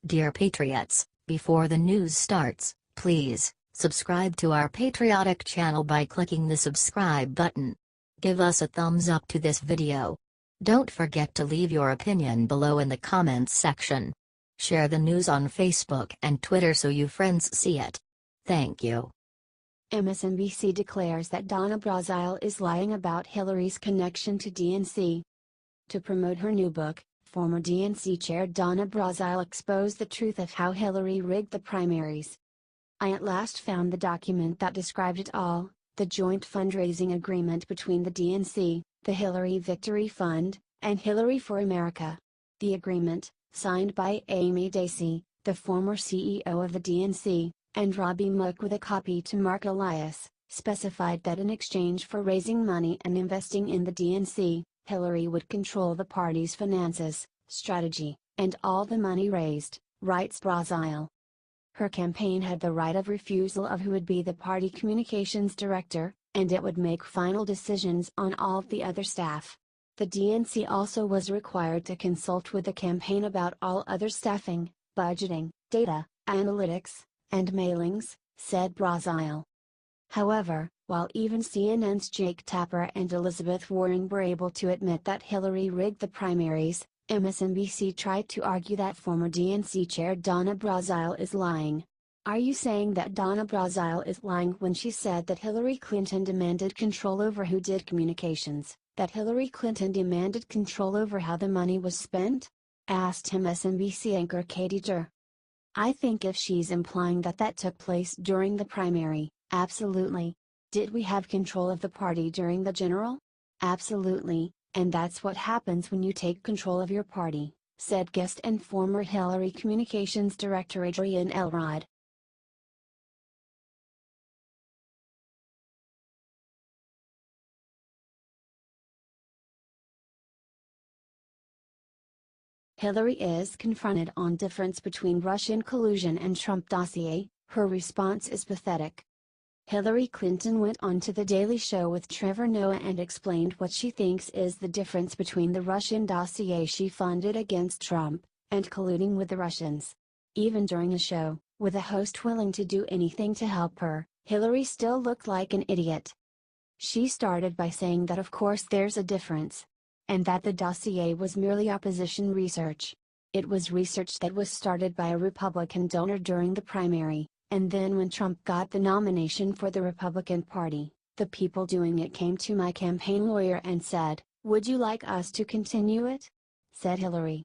Dear Patriots, before the news starts, please subscribe to our patriotic channel by clicking the subscribe button. Give us a thumbs up to this video. Don't forget to leave your opinion below in the comments section. Share the news on Facebook and Twitter so your friends see it. Thank you. MSNBC declares that Donna Brazile is lying about Hillary's connection to DNC. To promote her new book, former DNC chair Donna Brazile exposed the truth of how Hillary rigged the primaries. I at last found the document that described it all, the joint fundraising agreement between the DNC, the Hillary Victory Fund, and Hillary for America. The agreement, signed by Amy Dacey, the former CEO of the DNC, and Robby Mook with a copy to Marc Elias, specified that in exchange for raising money and investing in the DNC, Hillary would control the party's finances, strategy, and all the money raised, writes Brazile. Her campaign had the right of refusal of who would be the party communications director, and it would make final decisions on all of the other staff. The DNC also was required to consult with the campaign about all other staffing, budgeting, data, analytics, and mailings, said Brazile. However, while even CNN's Jake Tapper and Elizabeth Warren were able to admit that Hillary rigged the primaries, MSNBC tried to argue that former DNC chair Donna Brazile is lying. Are you saying that Donna Brazile is lying when she said that Hillary Clinton demanded control over who did communications, that Hillary Clinton demanded control over how the money was spent? Asked MSNBC anchor Katie Durr. I think if she's implying that that took place during the primary, absolutely. Did we have control of the party during the general? Absolutely, and that's what happens when you take control of your party, said guest and former Hillary Communications Director Adrienne Elrod. Hillary is confronted on difference between Russian collusion and Trump dossier, her response is pathetic. Hillary Clinton went on to The Daily Show with Trevor Noah and explained what she thinks is the difference between the Russian dossier she funded against Trump, and colluding with the Russians. Even during the show, with a host willing to do anything to help her, Hillary still looked like an idiot. She started by saying that of course there's a difference, and that the dossier was merely opposition research. It was research that was started by a Republican donor during the primary, and then when Trump got the nomination for the Republican Party, the people doing it came to my campaign lawyer and said, "Would you like us to continue it?" said Hillary.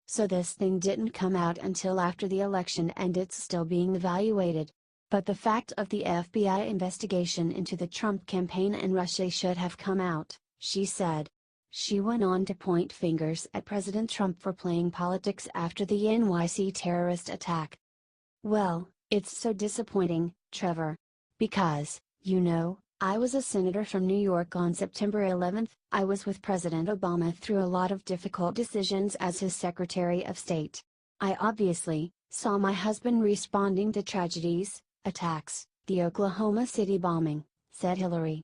So this thing didn't come out until after the election and it's still being evaluated. But the fact of the FBI investigation into the Trump campaign and Russia should have come out, she said. She went on to point fingers at President Trump for playing politics after the NYC terrorist attack. Well, it's so disappointing, Trevor. Because, you know, I was a senator from New York on September 11. I was with President Obama through a lot of difficult decisions as his Secretary of State. I obviously saw my husband responding to tragedies, attacks, the Oklahoma City bombing, said Hillary.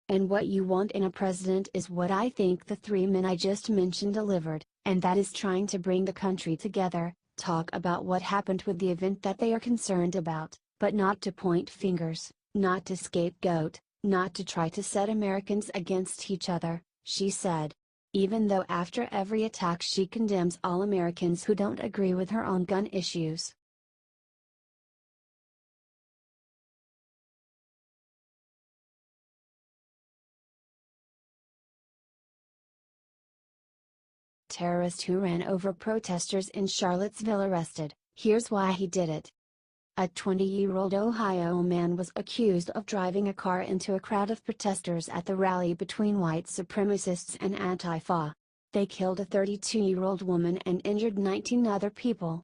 And what you want in a president is what I think the three men I just mentioned delivered, and that is trying to bring the country together, talk about what happened with the event that they are concerned about, but not to point fingers, not to scapegoat, not to try to set Americans against each other, she said. Even though after every attack she condemns all Americans who don't agree with her on gun issues. Terrorist who ran over protesters in Charlottesville arrested, here's why he did it. A 20-year-old Ohio man was accused of driving a car into a crowd of protesters at the rally between white supremacists and Antifa. They killed a 32-year-old woman and injured 19 other people.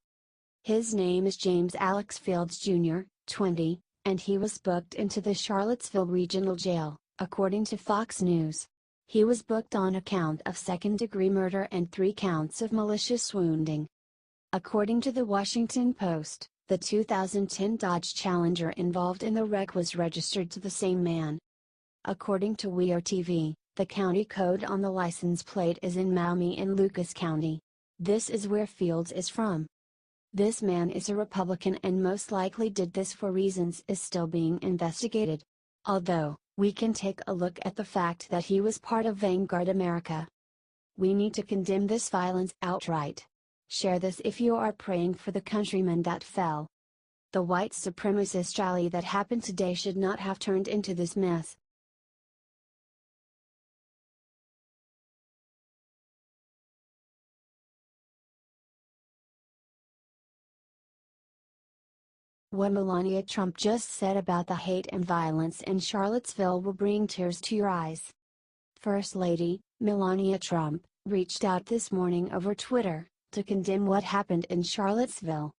His name is James Alex Fields Jr., 20, and he was booked into the Charlottesville Regional Jail, according to Fox News. He was booked on account of second-degree murder and 3 counts of malicious wounding. According to the Washington Post, the 2010 Dodge Challenger involved in the wreck was registered to the same man. According to WeAreTV, the county code on the license plate is in Maumee in Lucas County. This is where Fields is from. This man is a Republican and most likely did this for reasons is still being investigated. Although, we can take a look at the fact that he was part of Vanguard America. We need to condemn this violence outright. Share this if you are praying for the countrymen that fell. The white supremacist rally that happened today should not have turned into this mess. What Melania Trump just said about the hate and violence in Charlottesville will bring tears to your eyes. First Lady, Melania Trump, reached out this morning over Twitter, to condemn what happened in Charlottesville.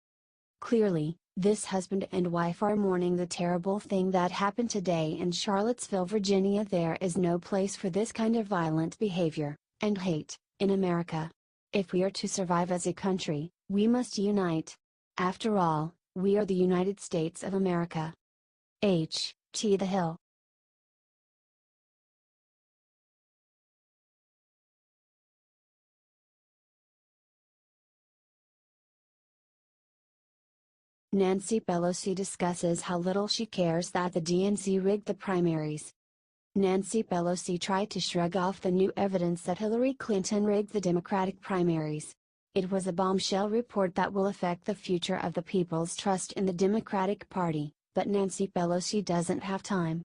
Clearly, this husband and wife are mourning the terrible thing that happened today in Charlottesville, Virginia. There is no place for this kind of violent behavior, and hate, in America. If we are to survive as a country, we must unite. After all, we are the United States of America. H.T. The Hill. Nancy Pelosi discusses how little she cares that the DNC rigged the primaries. Nancy Pelosi tried to shrug off the new evidence that Hillary Clinton rigged the Democratic primaries. It was a bombshell report that will affect the future of the people's trust in the Democratic Party, but Nancy Pelosi doesn't have time.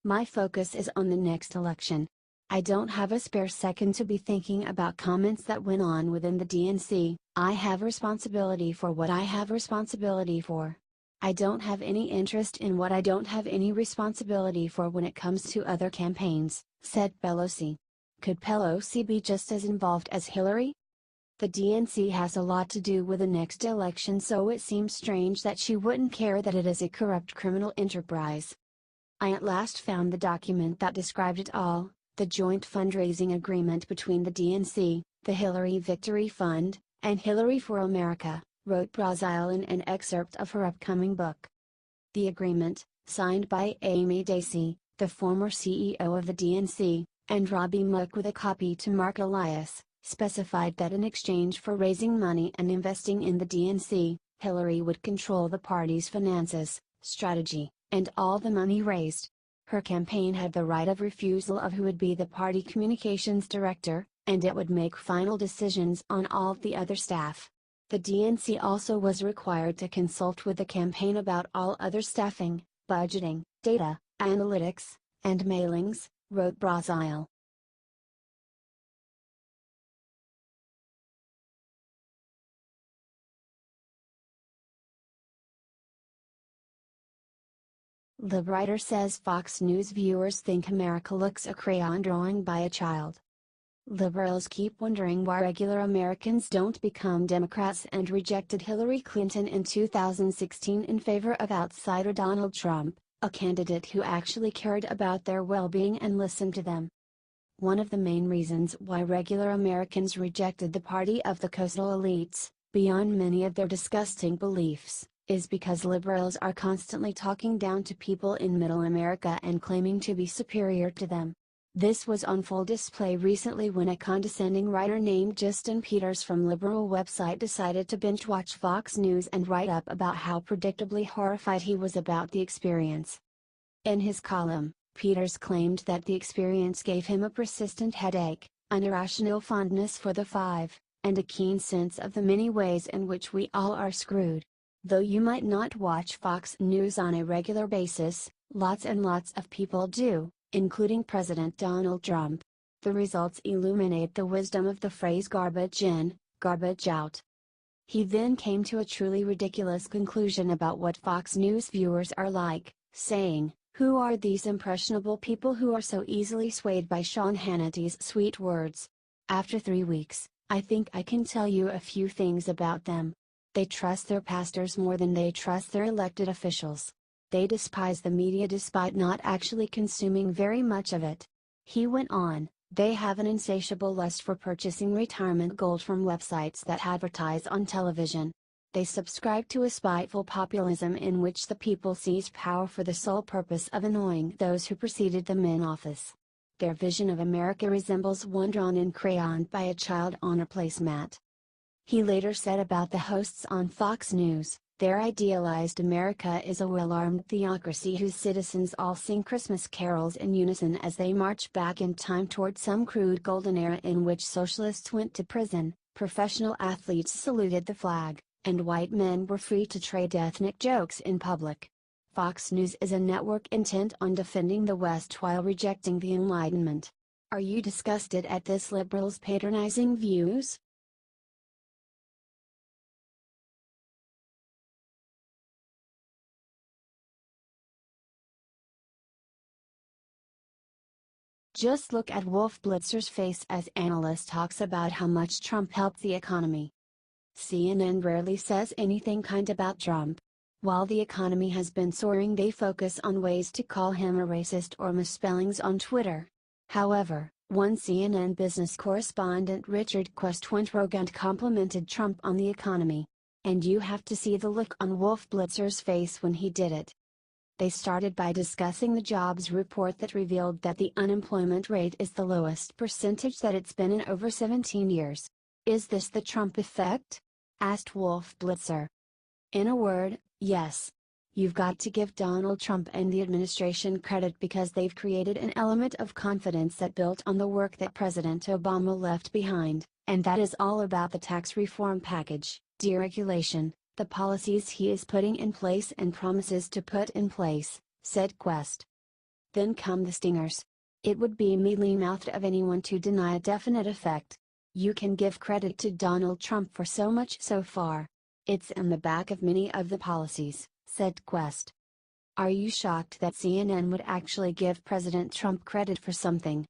My focus is on the next election. I don't have a spare second to be thinking about comments that went on within the DNC. I have responsibility for what I have responsibility for. I don't have any interest in what I don't have any responsibility for when it comes to other campaigns, said Pelosi. Could Pelosi be just as involved as Hillary? The DNC has a lot to do with the next election, so it seems strange that she wouldn't care that it is a corrupt criminal enterprise. I at last found the document that described it all, the joint fundraising agreement between the DNC, the Hillary Victory Fund, and Hillary for America, wrote Brazile in an excerpt of her upcoming book. The agreement, signed by Amy Dacey, the former CEO of the DNC, and Robby Mook with a copy to Marc Elias, specified that in exchange for raising money and investing in the DNC, Hillary would control the party's finances, strategy, and all the money raised. Her campaign had the right of refusal of who would be the party communications director, and it would make final decisions on all of the other staff. The DNC also was required to consult with the campaign about all other staffing, budgeting, data, analytics, and mailings, wrote Brazile. Libwriter says Fox News viewers think America looks a crayon drawing by a child. Liberals keep wondering why regular Americans don't become Democrats and rejected Hillary Clinton in 2016 in favor of outsider Donald Trump, a candidate who actually cared about their well-being and listened to them. One of the main reasons why regular Americans rejected the party of the coastal elites, beyond many of their disgusting beliefs, is because liberals are constantly talking down to people in Middle America and claiming to be superior to them. This was on full display recently when a condescending writer named Justin Peters from liberal website decided to binge-watch Fox News and write up about how predictably horrified he was about the experience. In his column, Peters claimed that the experience gave him a persistent headache, an irrational fondness for the five, and a keen sense of the many ways in which we all are screwed. Though you might not watch Fox News on a regular basis, lots and lots of people do, including President Donald Trump. The results illuminate the wisdom of the phrase garbage in, garbage out. He then came to a truly ridiculous conclusion about what Fox News viewers are like, saying, "Who are these impressionable people who are so easily swayed by Sean Hannity's sweet words? After 3 weeks, I think I can tell you a few things about them. They trust their pastors more than they trust their elected officials. They despise the media despite not actually consuming very much of it." He went on, "They have an insatiable lust for purchasing retirement gold from websites that advertise on television. They subscribe to a spiteful populism in which the people seize power for the sole purpose of annoying those who preceded them in office. Their vision of America resembles one drawn in crayon by a child on a placemat." He later said about the hosts on Fox News, "Their idealized America is a well-armed theocracy whose citizens all sing Christmas carols in unison as they march back in time toward some crude golden era in which socialists went to prison, professional athletes saluted the flag, and white men were free to trade ethnic jokes in public." Fox News is a network intent on defending the West while rejecting the Enlightenment. Are you disgusted at this liberal's patronizing views? Just look at Wolf Blitzer's face as analyst talks about how much Trump helped the economy. CNN rarely says anything kind about Trump. While the economy has been soaring, they focus on ways to call him a racist or misspellings on Twitter. However, one CNN business correspondent, Richard Quest, went rogue and complimented Trump on the economy. And you have to see the look on Wolf Blitzer's face when he did it. They started by discussing the jobs report that revealed that the unemployment rate is the lowest percentage that it's been in over 17 years. "Is this the Trump effect?" asked Wolf Blitzer. In a word, yes. You've got to give Donald Trump and the administration credit because they've created an element of confidence that built on the work that President Obama left behind, and that is all about the tax reform package, deregulation, the policies he is putting in place and promises to put in place, said Quest. Then come the stingers. It would be mealy-mouthed of anyone to deny a definite effect. You can give credit to Donald Trump for so much so far. It's in the back of many of the policies, said Quest. Are you shocked that CNN would actually give President Trump credit for something,